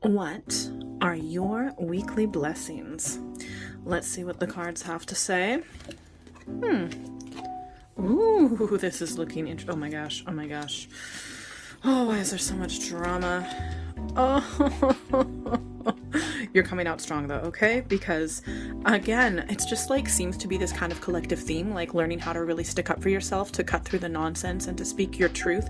What are your weekly blessings? Let's see what the cards have to say. Ooh, this is looking interesting. Oh my gosh. Oh my gosh. Oh, why is there so much drama? Oh, you're coming out strong though, okay? Because again, it's just like seems to be this kind of collective theme, like learning how to really stick up for yourself, to cut through the nonsense and to speak your truth,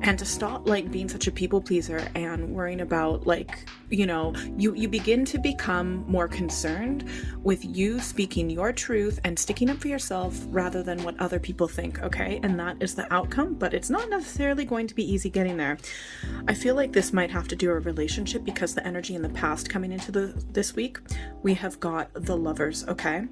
and to stop like being such a people pleaser and worrying about like, you begin to become more concerned with you speaking your truth and sticking up for yourself rather than what other people think, okay? And that is the outcome, but it's not necessarily going to be easy getting there. I feel like this might have to do a relationship because the energy in the past coming into this week, we have got the Lovers, okay?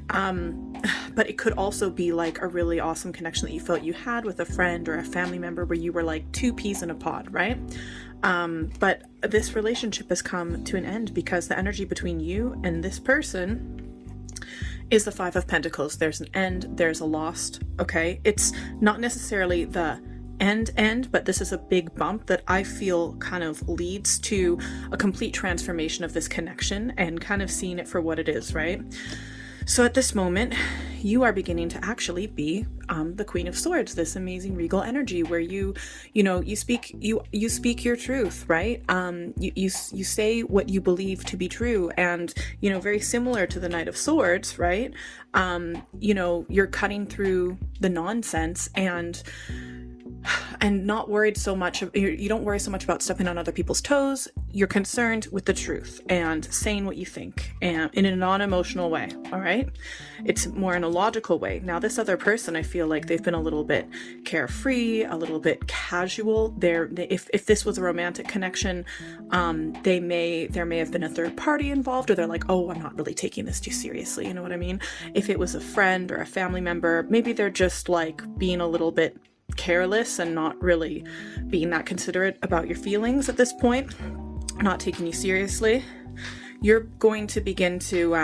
But it could also be like a really awesome connection that you felt you had with a friend or a family member where you were like two peas in a pod, right? But this relationship has come to an end because the energy between you and this person is the Five of Pentacles. There's an end, there's a lost, okay? It's not necessarily the end, but this is a big bump that I feel kind of leads to a complete transformation of this connection and kind of seeing it for what it is, right? So at this moment, you are beginning to actually be the Queen of Swords, this amazing regal energy where you speak your truth, right? You say what you believe to be true, and very similar to the Knight of Swords, right? You're cutting through the nonsense and not worried so much. You don't worry so much about stepping on other people's toes. You're concerned with the truth and saying what you think, and in a non-emotional way. All right, it's more in a logical way. Now, this other person, I feel like they've been a little bit carefree, a little bit casual. If this was a romantic connection, there may have been a third party involved, or they're like, oh, I'm not really taking this too seriously. You know what I mean? If it was a friend or a family member, maybe they're just like being a little bit careless and not really being that considerate about your feelings at this point, not taking you seriously. You're going to begin to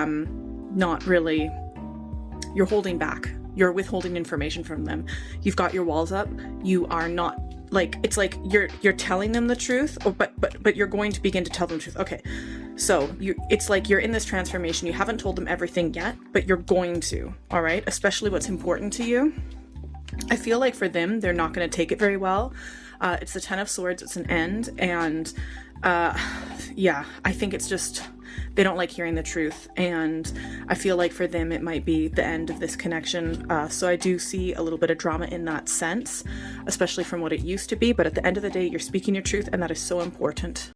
not really, you're holding back, you're withholding information from them. You've got your walls up. You are not like, it's like you're telling them the truth, but you're going to begin to tell them the truth. Okay, so it's like you're in this transformation. You haven't told them everything yet, but you're going to, all right? Especially what's important to you. I feel like for them, they're not going to take it very well. It's the Ten of Swords. It's an end. And I think it's just, they don't like hearing the truth. And I feel like for them, it might be the end of this connection. So I do see a little bit of drama in that sense, especially from what it used to be. But at the end of the day, you're speaking your truth, and that is so important.